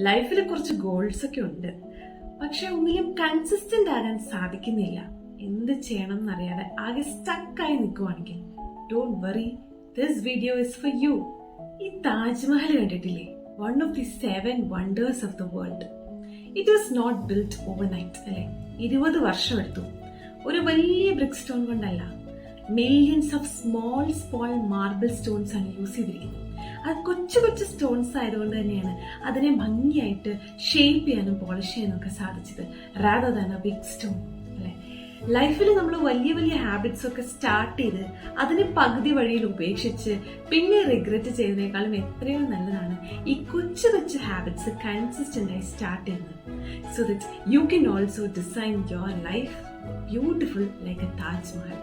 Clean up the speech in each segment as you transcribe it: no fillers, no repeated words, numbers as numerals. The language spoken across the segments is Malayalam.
ലൈഫിൽ കുറച്ച് ഗോൾസ് ഒക്കെ ഉണ്ട്, പക്ഷെ ഒന്നിലും കൺസിസ്റ്റന്റ് ആകാൻ സാധിക്കുന്നില്ല. എന്ത് ചെയ്യണം എന്നറിയാതെ ആകെ സ്റ്റക്കായി നിൽക്കുവാണെങ്കിൽ don't worry, this video is for you. ഈ താജ്മഹൽ കണ്ടിട്ടില്ലേ? One of the 7 wonders of the world. It was not built overnight, അല്ലെ? 20 വർഷം എടുത്തു. ഒരു വലിയ ബ്രിക്ക് സ്റ്റോൺ കൊണ്ടല്ല, millions of small marble stones ആണ് യൂസ് ചെയ്തിരിക്കുന്നത്. അത് കൊച്ചു കൊച്ചു സ്റ്റോൺസ് ആയതുകൊണ്ട് തന്നെയാണ് അതിനെ ഭംഗിയായിട്ട് ഷേപ്പ് ചെയ്യാനും പോളിഷ് ചെയ്യാനും ഒക്കെ സാധിച്ചത്, rather than a big stone, അല്ലെ? ലൈഫിൽ നമ്മൾ വലിയ വലിയ ഹാബിറ്റ്സ് ഒക്കെ സ്റ്റാർട്ട് ചെയ്ത് അതിനെ പകുതി വഴിയിൽ ഉപേക്ഷിച്ച് പിന്നെ റിഗ്രറ്റ് ചെയ്യുന്നതിനേക്കാളും എത്രയോ നല്ലതാണ് ഈ കൊച്ചു കൊച്ചു ഹാബിറ്റ്സ് കൺസിസ്റ്റന്റ് ആയി സ്റ്റാർട്ട് ചെയ്യുന്നത്. So that you can also design your life beautiful like a Taj Mahal.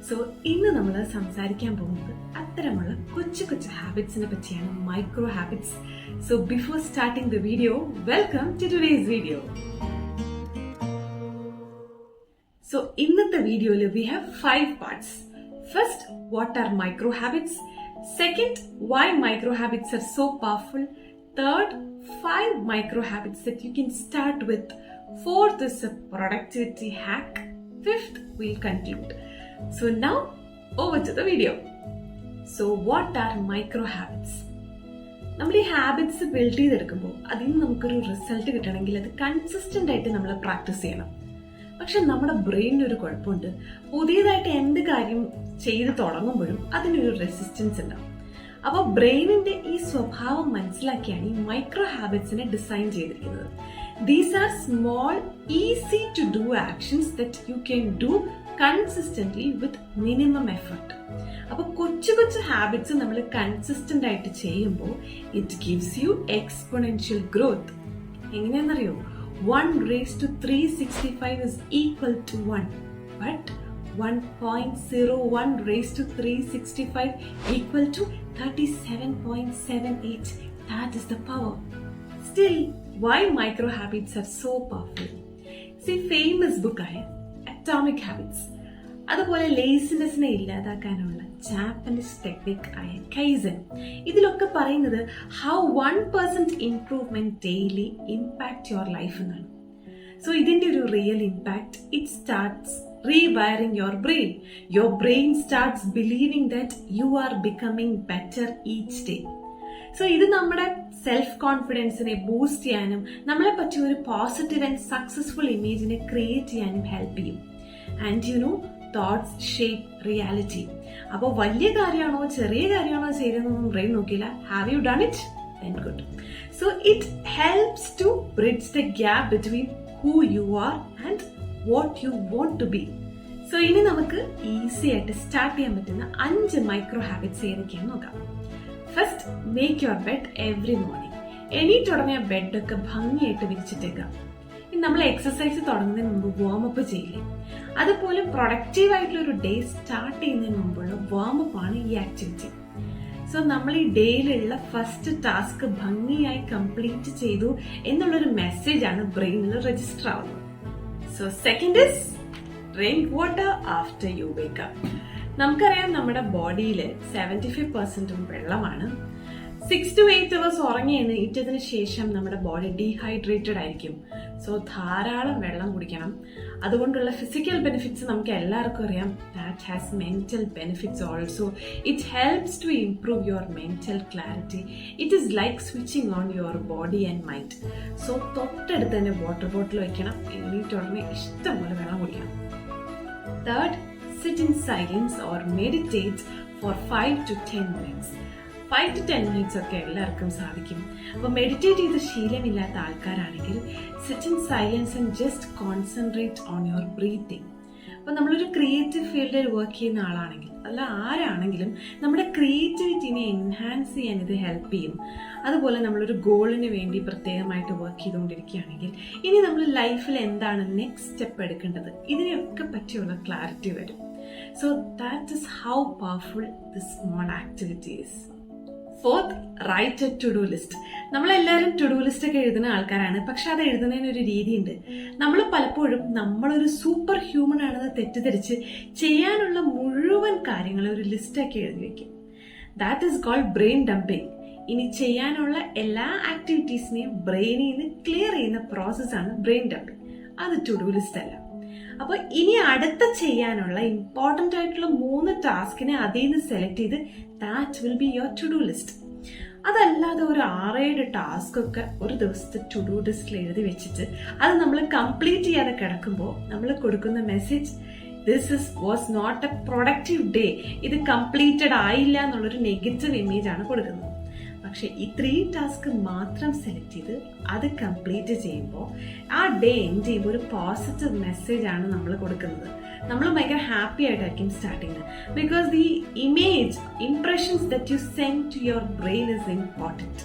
So ഇന്ന് നമ്മൾ സംസാരിക്കാൻ പോകുന്നത് അത്തരമുള്ള കൊച്ചു കൊച്ചു ഹാബിറ്റ്സിനെ പറ്റിയാണ്, micro habits. So before starting the video, welcome to today's video. So ഇന്നത്തെ വീഡിയോയിൽ we have 5 parts. First, what are micro habits. Second, why micro habits are so powerful. Third, 5 micro habits that you can start with. Fourth is a productivity hack. Fifth, we'll conclude. So now, over to the video. So what are micro habits? നമ്മൾ ഈ ഹാബിറ്റ്സ് ബിൽഡ് ചെയ്തെടുക്കുമ്പോൾ അതിൽ നിന്ന് നമുക്കൊരു റിസൾട്ട് കിട്ടണമെങ്കിൽ അത് കൺസിസ്റ്റന്റ് ആയിട്ട് നമ്മൾ പ്രാക്ടീസ് ചെയ്യണം. പക്ഷെ നമ്മുടെ ബ്രെയിനിന് ഒരു കുഴപ്പമുണ്ട്. പുതിയതായിട്ട് എന്ത് കാര്യം ചെയ്ത് തുടങ്ങുമ്പോഴും അതിനൊരു റെസിസ്റ്റൻസ് ഉണ്ടാവും. അപ്പോൾ ബ്രെയിനിന്റെ ഈ സ്വഭാവം മനസ്സിലാക്കിയാണ് ഈ മൈക്രോ ഹാബിറ്റ്സിനെ ഡിസൈൻ ചെയ്തിരിക്കുന്നത്. These are small easy to do actions that you can do consistently with minimum effort. അപ്പൊ കൊച്ചു കൊച്ചു ഹാബിറ്റ്സ് നമ്മൾ കൺസിസ്റ്റന്റ് ആയിട്ട് ചെയ്യുമ്പോൾ it gives you exponential growth. എങ്ങനെയാണെന്നറിയോ? 1:365 is equal to 1, but 1.01 raised to 365 equal to 37.78. That is the power. Still, why micro habits are so powerful? See, famous book ആയ Atomic Habits, അതുപോലെ ലേസിനെസ്സിനെ ഇല്ലാതാക്കാനുള്ള ജാപ്പനീസ് ടെക്നിക് ആയ കൈസൻ, ഇതിലൊക്കെ പറയുന്നത് how 1% improvement daily impact your life എന്നാണ്. സോ ഇതിന്റെ ഒരു real impact, it starts rewiring your brain. Your brain starts believing that you are becoming better each day. So ഇത് നമ്മുടെ സെൽഫ് കോൺഫിഡൻസിനെ ബൂസ്റ്റ് ചെയ്യാനും നമ്മളെ പറ്റി ഒരു പോസിറ്റീവ് ആൻഡ് സക്സസ്ഫുൾ ഇമേജിനെ ക്രിയേറ്റ് ചെയ്യാനും ഹെൽപ്പ് ചെയ്യും. And you know, thoughts shape reality. അപ്പോൾ വലിയ കാര്യമാണോ ചെറിയ കാര്യമാണോ ചെയ്തതെന്നൊന്നും ബ്രെയിൻ നോക്കില്ല. Have you done it? Then good. So it helps to bridge the gap between who you are and what you want to be. സോ ഇനി നമുക്ക് ഈസി ആയിട്ട് സ്റ്റാർട്ട് ചെയ്യാൻ പറ്റുന്ന 5 മൈക്രോ ഹാബിറ്റ്സ് ഏതൊക്കെയാന്ന് നോക്കാം. First, make your bed every morning. എണീറ്റ് ഉടനെ ബെഡൊക്കെ ഭംഗിയായിട്ട് വിരിച്ചിട്ടേക്കാം. നമ്മൾ എക്സസൈസ് തുടങ്ങുന്നതിന് മുമ്പ് വാമപ്പ് ചെയ്യില്ലേ, അതുപോലെ പ്രൊഡക്റ്റീവ് ആയിട്ടുള്ള ഒരു ഡേ സ്റ്റാർട്ട് ചെയ്യുന്നതിന് മുമ്പുള്ള വാമപ്പ് ആണ് ഈ ആക്ടിവിറ്റി. സോ നമ്മൾ ഈ ഡേയിലുള്ള ഫസ്റ്റ് ടാസ്ക് ഭംഗിയായി കംപ്ലീറ്റ് ചെയ്തു എന്നുള്ളൊരു മെസ്സേജ് ആണ് ബ്രെയിനിൽ രജിസ്റ്റർ ആവുന്നത്. So second is drink water after you wake up. നമുക്കറിയാം നമ്മുടെ ബോഡിയിൽ 75% വെള്ളമാണ്. 6 to 8 hours ഉറങ്ങി എണീറ്റതിന് ശേഷം നമ്മുടെ ബോഡി ഡീഹൈഡ്രേറ്റഡ് ആയിരിക്കും. സോ ധാരാളം വെള്ളം കുടിക്കണം. അതുകൊണ്ടുള്ള ഫിസിക്കൽ ബെനിഫിറ്റ്സ് നമുക്ക് എല്ലാവർക്കും അറിയാം. That has mental benefits also. It helps to improve your mental clarity. It is like switching on your body and mind. So തൊട്ടടുത്ത് തന്നെ വാട്ടർ ബോട്ടിൽ വെക്കണം. എണീറ്റ് ഉടനെ ഇഷ്ടംപോലെ വെള്ളം കുടിക്കണം. Third, sit in silence or meditate for 5 to 10 minutes. 5 to 10 minutes ഒക്കെ എല്ലാവർക്കും സാധിക്കും. അപ്പോൾ മെഡിറ്റേറ്റ് ചെയ്ത് ശീലമില്ലാത്ത ആൾക്കാരാണെങ്കിൽ sit in silence and just concentrate on your breathing. അപ്പോൾ നമ്മളൊരു ക്രിയേറ്റീവ് ഫീൽഡിൽ വർക്ക് ചെയ്യുന്ന ആളാണെങ്കിൽ, അല്ല ആരാണെങ്കിലും, നമ്മുടെ ക്രിയേറ്റിവിറ്റിനെ എൻഹാൻസ് ചെയ്യാൻ ഇത് ഹെൽപ്പ് ചെയ്യും. അതുപോലെ നമ്മളൊരു ഗോളിന് വേണ്ടി പ്രത്യേകമായിട്ട് വർക്ക് ചെയ്തുകൊണ്ടിരിക്കുകയാണെങ്കിൽ ഇനി നമ്മൾ ലൈഫിൽ എന്താണ് നെക്സ്റ്റ് സ്റ്റെപ്പ് എടുക്കേണ്ടത്, ഇതിനെയൊക്കെ പറ്റിയുള്ള ക്ലാരിറ്റി വരും. So that is how powerful this small activity is. Fourth, write a to-do list. നമ്മളെല്ലാവരും to do list ഒക്കെ എഴുതുന്ന ആൾക്കാരാണ്. പക്ഷെ അത് എഴുതുന്നതിന് ഒരു രീതിയുണ്ട്. നമ്മൾ പലപ്പോഴും നമ്മളൊരു സൂപ്പർ ഹ്യൂമൻ ആണെന്ന് തെറ്റിദ്ധരിച്ച് ചെയ്യാനുള്ള മുഴുവൻ കാര്യങ്ങളും ഒരു ലിസ്റ്റാക്കി എഴുതി വെക്കും. That is called brain dumping. ഇനി ചെയ്യാനുള്ള എല്ലാ ആക്ടിവിറ്റീസിനെയും ബ്രെയിനിൽ നിന്ന് ക്ലിയർ ചെയ്യുന്ന പ്രോസസ്സാണ് ബ്രെയിൻ ഡംപിങ്. അത് ടു ഡു ലിസ്റ്റ് അല്ല. അപ്പോൾ ഇനി അടുത്ത ചെയ്യാനുള്ള ഇമ്പോർട്ടൻ്റ് ആയിട്ടുള്ള 3 ടാസ്കിനെ അതിൽ നിന്ന് സെലക്ട് ചെയ്ത് that will be your to do list. അതല്ലാതെ ഒരു 6-7 ടാസ്ക് ഒക്കെ ഒരു ദിവസത്തെ ടു ഡു ലിസ്റ്റിൽ എഴുതി വെച്ചിട്ട് അത് നമ്മൾ കംപ്ലീറ്റ് ചെയ്യാതെ കിടക്കുമ്പോൾ നമ്മൾ കൊടുക്കുന്ന message was not a productive day, ഇത് കംപ്ലീറ്റഡ് ആയില്ല എന്നുള്ളൊരു നെഗറ്റീവ് ഇമേജ് ആണ് കൊടുക്കുന്നത്. പക്ഷെ ഈ 3 ടാസ്ക് മാത്രം സെലക്ട് ചെയ്ത് അത് കംപ്ലീറ്റ് ചെയ്യുമ്പോൾ ആ ഡേ എൻഡ് ചെയ്യുമ്പോൾ ഒരു പോസിറ്റീവ് മെസ്സേജ് ആണ് നമ്മൾ കൊടുക്കുന്നത്. നമ്മൾ ഭയങ്കര ഹാപ്പി ആയിട്ടായിരിക്കും സ്റ്റാർട്ട് ചെയ്യുന്നത്. Because the impressions that you send to your brain is important.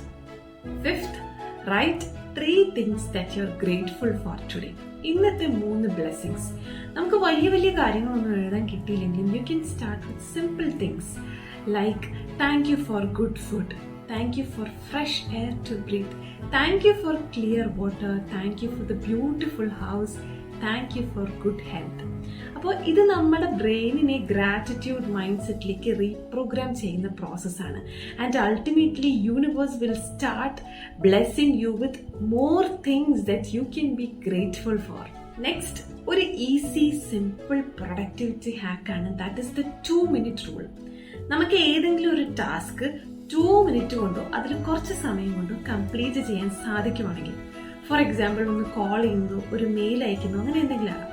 5th, write 3 things that you are grateful for today. ഇന്നത്തെ 3 ബ്ലെസ്സിങ്സ്. നമുക്ക് വലിയ വലിയ കാര്യങ്ങളൊന്നും എഴുതാൻ കിട്ടിയില്ലെങ്കിലും you can start with simple things like thank you for good food, thank you for fresh air to breathe, thank you for clear water, thank you for the beautiful house, thank you for good health. അപ്പോൾ ഇത് നമ്മുടെ ബ്രെയിനിനെ ഗ്രാറ്റിറ്റ്യൂഡ് മൈൻഡ് സെറ്റിലേക്ക് റീപ്രോഗ്രാം ചെയ്യുന്ന പ്രോസസ്സാണ്. And ultimately universe will start blessing you with more things that you can be grateful for. Next ഒരു ഈസി സിമ്പിൾ പ്രൊഡക്ടിവിറ്റി ഹാക്കാണ്. That is the 2-minute rule. നമുക്ക് ഏതെങ്കിലും ഒരു ടാസ്ക് 2 minutes കൊണ്ടോ അതിൽ കുറച്ച് സമയം കൊണ്ടോ കംപ്ലീറ്റ് ചെയ്യാൻ സാധിക്കുവാണെങ്കിൽ, ഫോർ എക്സാമ്പിൾ ഒന്ന് കോൾ ചെയ്യുന്നതോ ഒരു മെയിൽ അയക്കുന്നോ അങ്ങനെ എന്തെങ്കിലും ആകാം,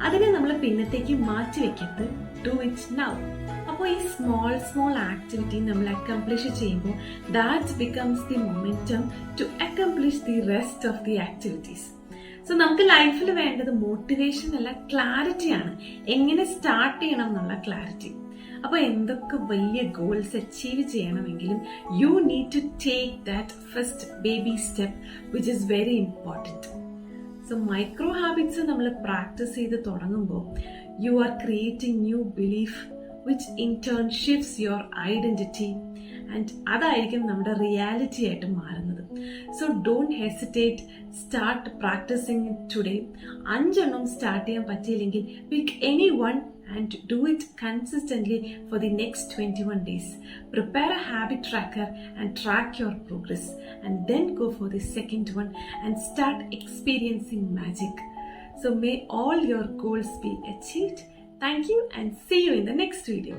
അതിനെ നമ്മൾ പിന്നത്തേക്ക് മാറ്റി വെക്കരുത്. Do it now. അപ്പോൾ ഈ സ്മോൾ ആക്ടിവിറ്റി നമ്മൾ അക്കംപ്ലിഷ് ചെയ്യുമ്പോൾ that becomes the momentum to accomplish the rest of the activities. So നമുക്ക് ലൈഫിൽ വേണ്ടത് മോട്ടിവേഷൻ അല്ല, ക്ലാരിറ്റിയാണ്. എങ്ങനെ സ്റ്റാർട്ട് ചെയ്യണം എന്നുള്ള ക്ലാരിറ്റി. അപ്പോൾ എന്തൊക്കെ വലിയ ഗോൾസ് അച്ചീവ് ചെയ്യണമെങ്കിലും you need to take that first baby step which is very important. So micro habits നമ്മൾ പ്രാക്ടീസ് ചെയ്ത് തുടങ്ങുമ്പോൾ you are creating new belief which in turn shifts your identity and അതായിരിക്കും നമ്മുടെ റിയാലിറ്റി ആയിട്ട് മാറുന്നത്. So don't hesitate, start practising today. 5 എണ്ണം സ്റ്റാർട്ട് ചെയ്യാൻ പറ്റിയില്ലെങ്കിൽ pick any one and do it consistently for the next 21 days. Prepare a habit tracker and track your progress, and then go for the second one and start experiencing magic. So may all your goals be achieved. Thank you and see you in the next video.